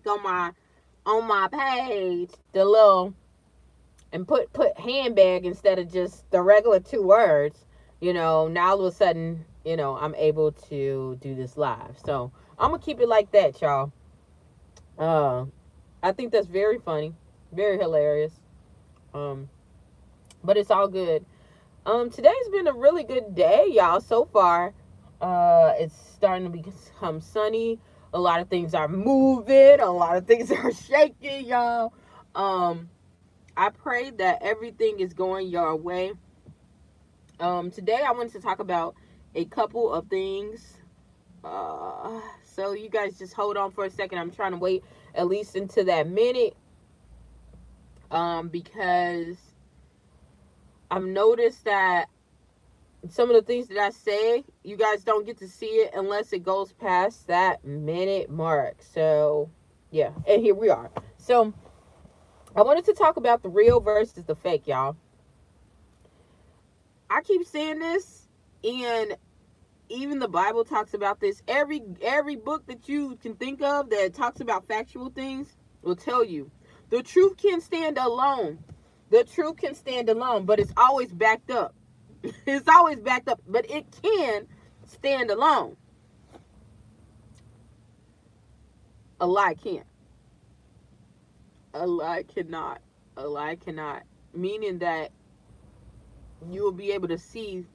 graphic on my page, the little, and put handbag instead of just the regular 2 words, now all of a sudden, I'm able to do this live. So I'm gonna keep it like that, y'all. Uh, I think that's very funny, very hilarious. Um, but it's all good. Today's been a really good day, y'all. So far, it's starting to become sunny. A lot of things are moving. A lot of things are shaking, y'all. Um, I pray that everything is going your way. Today I wanted to talk about a couple of things. So you guys just hold on for a second. I'm trying to wait at least into that minute. Because I've noticed that some of the things that I say, you guys don't get to see it unless it goes past that minute mark. So, yeah, and here we are. So, I wanted to talk about the real versus the fake, y'all. I keep saying this, and even the Bible talks about this. Every book that you can think of that talks about factual things will tell you the truth can stand alone. The truth can stand alone, but it's always backed up. It's always backed up, but it can stand alone. A lie can't. A lie cannot. A lie cannot. Meaning that you will be able to see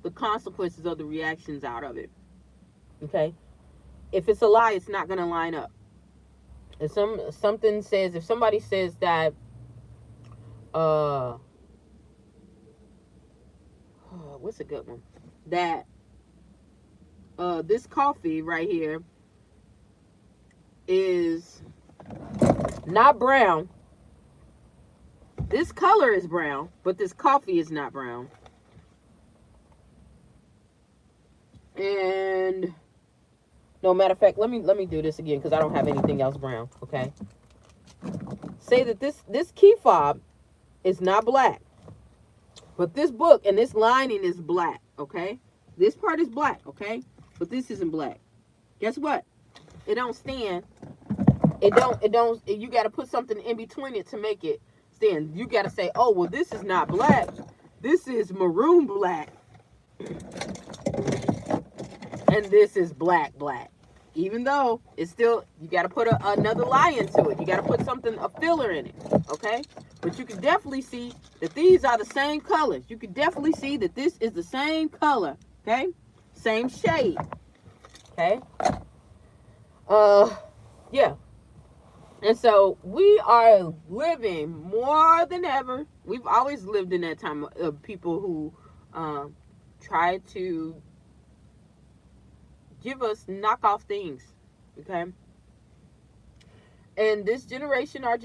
the consequences of the reactions out of it. Okay? If it's a lie, it's not going to line up. If if somebody says that what's a good one? That this coffee right here is not brown. This color is brown, but this coffee is not brown. And no, matter of fact, let me do this again because I don't have anything else brown. Okay. Say that this key fob is not black, but this book and this lining is black. Okay. This part is black. Okay, but this isn't black. Guess what? It don't stand. It don't. You got to put something in between it to make it stand. You got to say, oh well, this is not black. This is maroon black. And this is black. Even though it's still, you got to put another lie into it. You got to put a filler in it, okay? But you can definitely see that these are the same colors. You can definitely see that this is the same color, okay? Same shade, okay? Yeah. And so we are living more than ever. We've always lived in that time of people who try to give us knockoff things, okay? And this generation, our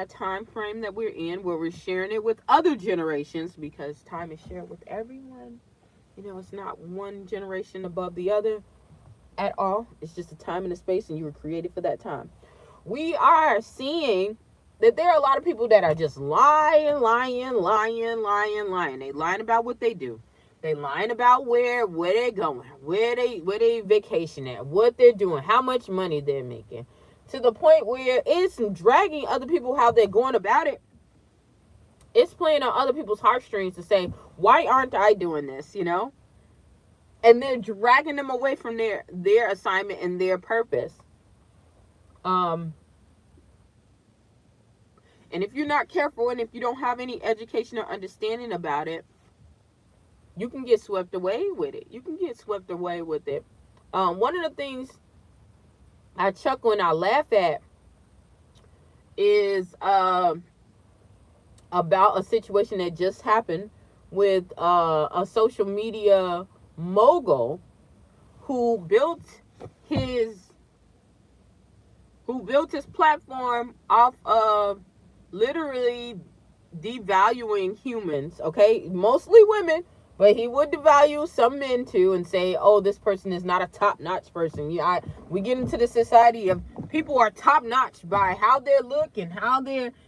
time frame that we're in, where we're sharing it with other generations, because time is shared with everyone. It's not one generation above the other at all. It's just a time and a space, and you were created for that time. We are seeing that there are a lot of people that are just lying. They lying about what they do. They lying about where they going, where they vacation at, what they're doing, how much money they're making, to the point where it's dragging other people how they're going about it. It's playing on other people's heartstrings to say, why aren't I doing this, And they're dragging them away from their assignment and their purpose. And if you're not careful, and if you don't have any education or understanding about it, you can get swept away with it. One of the things I chuckle and I laugh at is about a situation that just happened with a social media mogul who built his platform off of literally devaluing humans, okay? Mostly women, but he would devalue some men too and say, oh, this person is not a top-notch person. We get into the society of people are top-notch by how they look and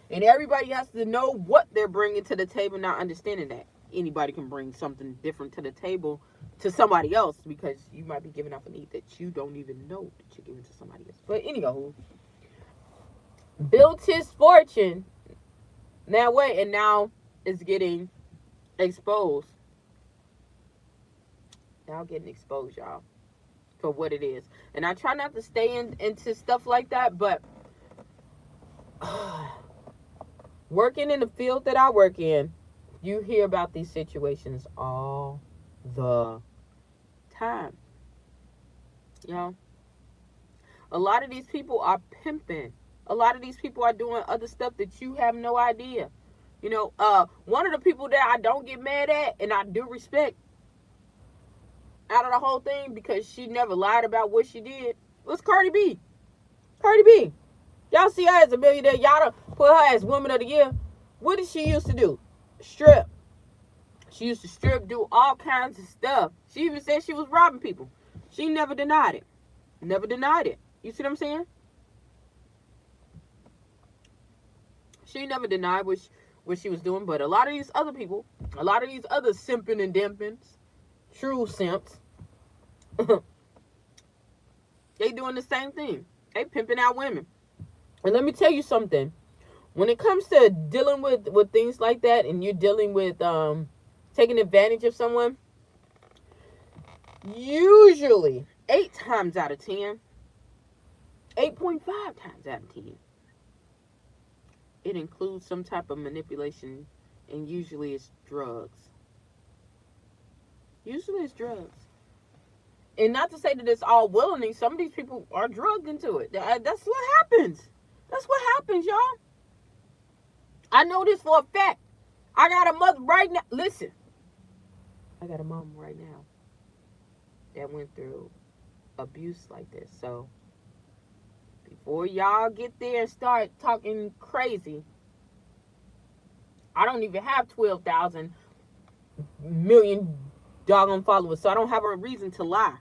and everybody has to know what they're bringing to the table, not understanding that anybody can bring something different to the table to somebody else, because you might be giving off a need that you don't even know that you're giving to somebody else. But anyhow, built his fortune that way, and now it's getting exposed. Now getting exposed, y'all, for what it is. And I try not to stay into stuff like that, but working in the field that I work in, you hear about these situations all the time. You know, a lot of these people are pimping. A lot of these people are doing other stuff that you have no idea. You know, one of the people that I don't get mad at, and I do respect out of the whole thing, because she never lied about what she did, was Cardi B. Cardi B. Y'all see her as a millionaire. Y'all don't put her as Woman of the Year. What did she used to do? Strip. She used to strip, do all kinds of stuff. She even said she was robbing people. She never denied it. Never denied it. You see what I'm saying? She never denied what she was doing. But a lot of these other people, a lot of these other simping and dimpings, true simps, they doing the same thing. They pimping out women. And let me tell you something. When it comes to dealing with things like that, and you're dealing with taking advantage of someone, usually 8 times out of 10, 8.5 times out of 10, it includes some type of manipulation, and usually it's drugs. Usually it's drugs. And not to say that it's all willingly. Some of these people are drugged into it. That's what happens. That's what happens, y'all. I know this for a fact. I got a mother right now. Listen. I got a mom right now that went through abuse like this. So, before y'all get there and start talking crazy, I don't even have 12,000 million doggone followers, so I don't have a reason to lie.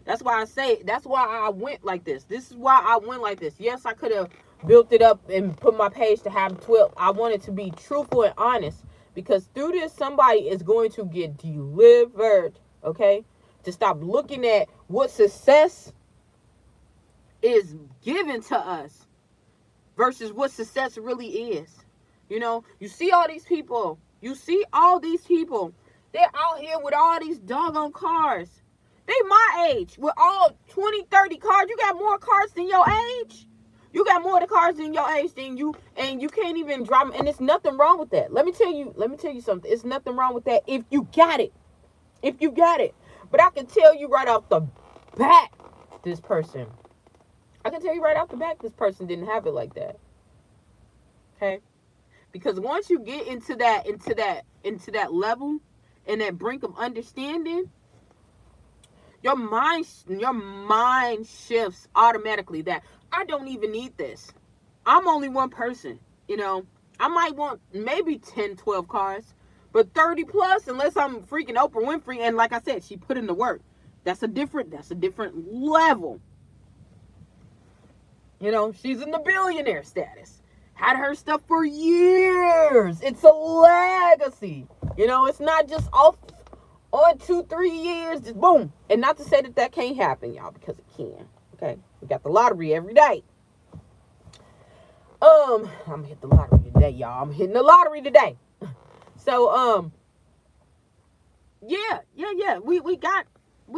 That's why I say, that's why I went like this. This is why I went like this. Yes, I could have built it up and put my page to have 12. I wanted to be truthful and honest, because through this, somebody is going to get delivered, okay? To stop looking at what success is given to us versus what success really is. You know, you see all these people. You see all these people. They're out here with all these doggone cars. They my age with all 20, 30 cars. You got more cars than your age. You got more of the cars than your age than you, and you can't even drive them. And there's nothing wrong with that. Let me tell you something. It's nothing wrong with that if you got it. If you got it. But I can tell you right off the bat, this person didn't have it like that. Okay? Because once you get into that level and that brink of understanding, your mind shifts automatically that I don't even need this. I'm only one person, you know. I might want maybe 10, 12 cars, but 30 plus, unless I'm freaking Oprah Winfrey, and like I said, she put in the work. That's a different level. You know, she's in the billionaire status. Had her stuff for years. It's a legacy. You know, it's not just off on 2-3 years, just boom. And not to say that can't happen, y'all, because it can. Okay, we got the lottery every day. I'm gonna hit the lottery today, y'all. I'm hitting the lottery today. So, yeah. We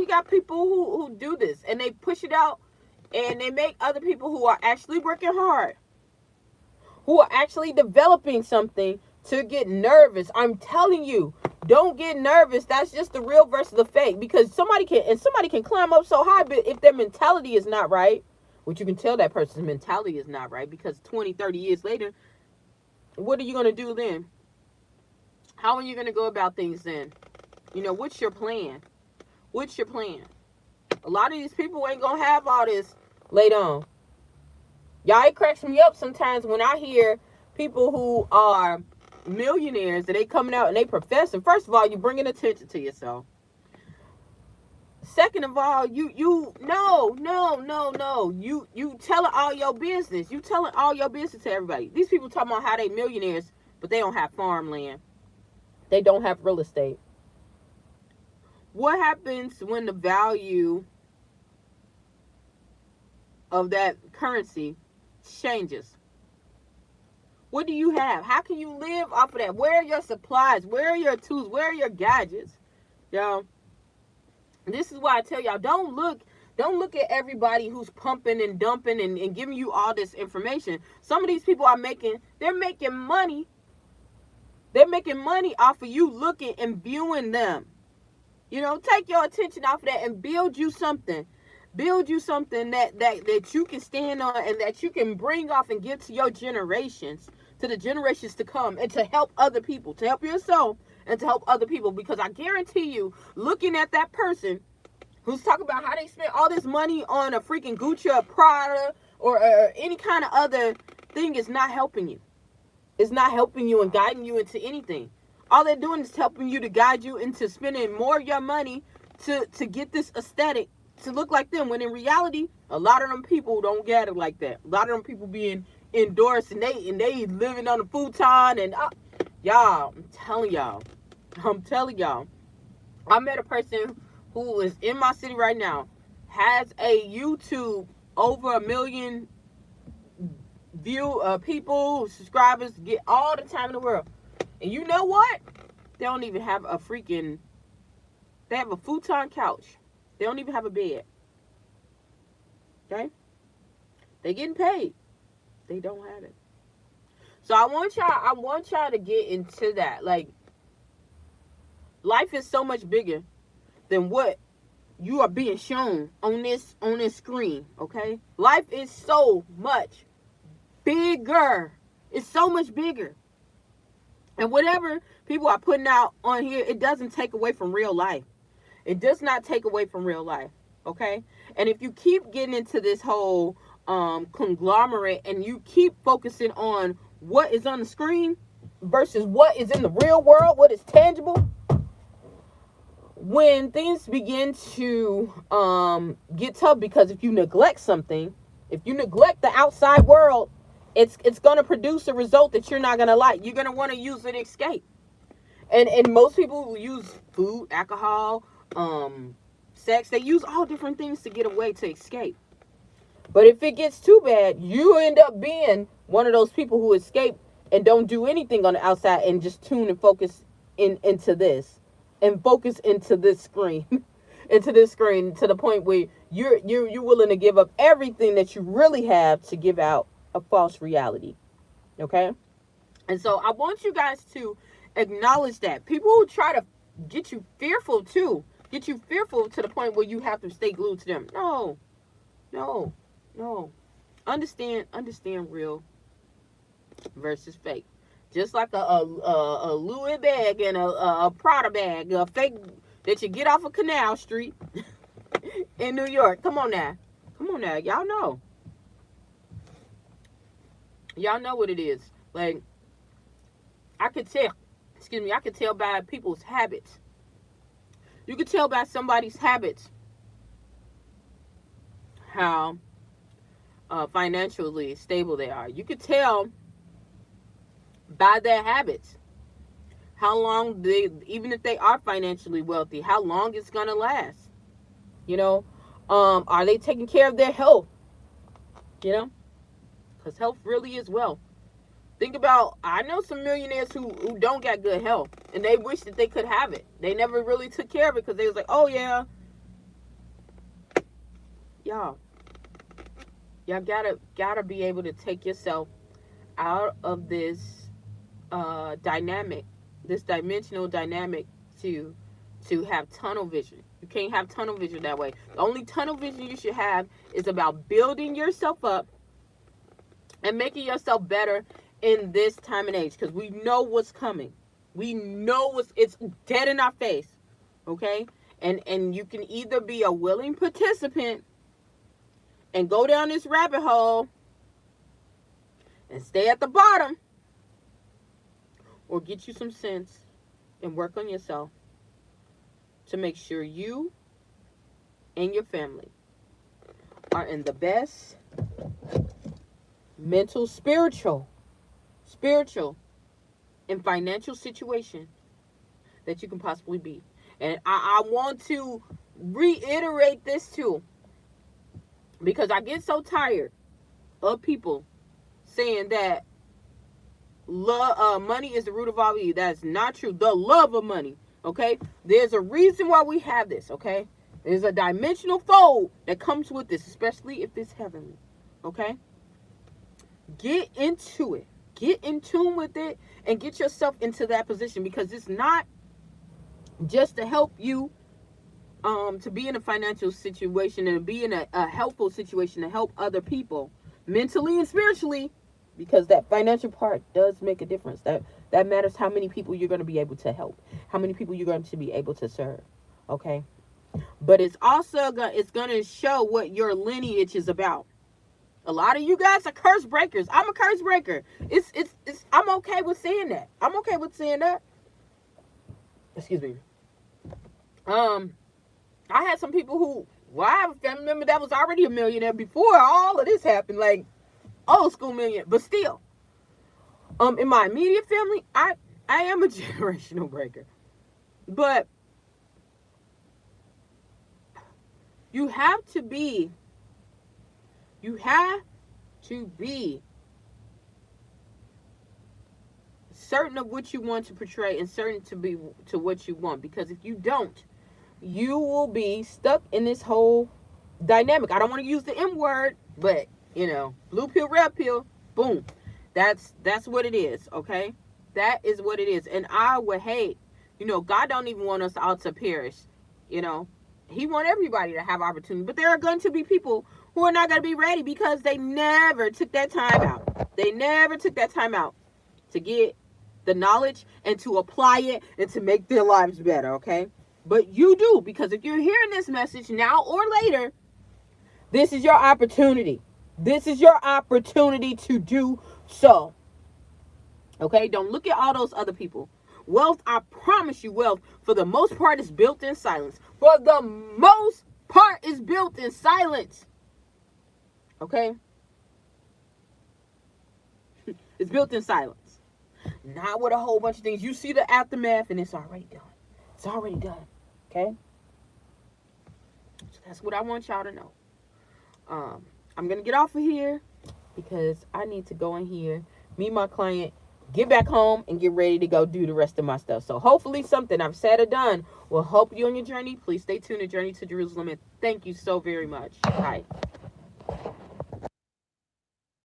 got people who do this, and they push it out, and they make other people who are actually working hard, who are actually developing something, to get nervous. I'm telling you, don't get nervous. That's just the real versus the fake. Because somebody can climb up so high, but if their mentality is not right, which you can tell that person's mentality is not right, because 20, 30 years later, what are you going to do then? How are you going to go about things then? You know, what's your plan? What's your plan? A lot of these people ain't going to have all this later on. Y'all, it cracks me up sometimes when I hear people who are millionaires that they coming out and they professing. First of all, you bringing attention to yourself. Second of all, you telling all your business. You telling all your business to everybody. These people talking about how they millionaires, but they don't have farmland. They don't have real estate. What happens when the value of that currency changes? What do you have? How can you live off of that? Where are your supplies? Where are your tools? Where are your gadgets? Y'all, this is why I tell y'all, don't look at everybody who's pumping and dumping and giving you all this information. Some of these people they're making money. They're making money off of you looking and viewing them. You know, take your attention off of that and build you something. Build you something that you can stand on and that you can bring off and give to your generations, to the generations to come, and to help other people, to help yourself and to help other people. Because I guarantee you, looking at that person who's talking about how they spent all this money on a freaking Gucci or Prada or any kind of other thing is not helping you. It's not helping you and guiding you into anything. All they're doing is helping you to guide you into spending more of your money to get this aesthetic to look like them, when in reality, a lot of them people don't get it like that. A lot of them people being endorsed and they living on a futon and y'all, I'm telling y'all, I met a person who is in my city right now, has a YouTube over 1 million people, subscribers, get all the time in the world. And you know what? They don't even have they have a futon couch. They don't even have a bed. Okay? They getting paid. They don't have it. So I want y'all to get into that. Like, life is so much bigger than what you are being shown on this screen, okay? Life is so much bigger. It's so much bigger. And whatever people are putting out on here, it doesn't take away from real life. It does not take away from real life, okay? And if you keep getting into this whole conglomerate and you keep focusing on what is on the screen versus what is in the real world, what is tangible, when things begin to get tough, because if you neglect something, if you neglect the outside world, it's going to produce a result that you're not going to like. You're going to want to use it to escape. And most people use food, alcohol, sex. They use all different things to get away, to escape. But if it gets too bad, you end up being one of those people who escape and don't do anything on the outside and just tune and focus into this. And focus into this screen. Into this screen, to the point where you're willing to give up everything that you really have to give out a false reality. Okay? And so I want you guys to acknowledge that. People who try to get you fearful too. Get you fearful to the point where you have to stay glued to them. No. Understand real versus fake. Just like a Louis bag and a Prada bag, a fake that you get off of Canal Street in New York. Come on now. Y'all know. Y'all know what it is. Like, I could tell by people's habits. You could tell by somebody's habits how financially stable they are. You could tell by their habits how long even if they are financially wealthy, how long it's gonna last. You know, are they taking care of their health? You know, because health really is wealth. Think about, I know some millionaires who don't got good health, and they wish that they could have it. They never really took care of it because they was like, oh yeah, y'all gotta be able to take yourself out of this this dimensional dynamic to have tunnel vision. You can't have tunnel vision that way. The only tunnel vision you should have is about building yourself up and making yourself better in this time and age, because we know what's coming. We know it's dead in our face. Okay? And you can either be a willing participant and go down this rabbit hole and stay at the bottom, or get you some sense and work on yourself to make sure you and your family are in the best mental, spiritual, and financial situation that you can possibly be. And I want to reiterate this too, because I get so tired of people saying that money is the root of all evil. That's not true. The love of money. Okay, there's a reason why we have this. Okay, there's a dimensional fold that comes with this, especially if it's heavenly. Okay, get into it. Get in tune with it and get yourself into that position, because it's not just to help you to be in a financial situation and be in a helpful situation to help other people mentally and spiritually, because that financial part does make a difference. That matters how many people you're going to be able to help, how many people you're going to be able to serve. Okay, but it's also going to show what your lineage is about. A lot of you guys are curse breakers. I'm a curse breaker. It's I'm okay with saying that. I'm okay with saying that. Excuse me. I had some people who, well, I have a family member that was already a millionaire before all of this happened, like old school millionaire, but still, in my immediate family, I am a generational breaker, but you have to be certain of what you want to portray and certain to what you want, because if you don't, you will be stuck in this whole dynamic. I don't want to use the M word, but blue pill, red pill, boom. That's what it is, okay? That is what it is. And I would hate, God don't even want us all to perish. He want everybody to have opportunity, but there are going to be people who are not going to be ready because they never took that time out. They never took that time out to get the knowledge and to apply it and to make their lives better, okay? But you do, because if you're hearing this message now or later, this is your opportunity. This is your opportunity to do so. Okay? Don't look at all those other people. Wealth, I promise you, wealth, for the most part, is built in silence. For the most part, is built in silence. Okay? It's built in silence. Not with a whole bunch of things. You see the aftermath, and it's already done. It's already done. Okay? So that's what I want y'all to know. I'm going to get off of here because I need to go in here, meet my client, get back home, and get ready to go do the rest of my stuff. So hopefully something I've said or done will help you on your journey. Please stay tuned to Journey to Jerusalem, and thank you so very much. Bye.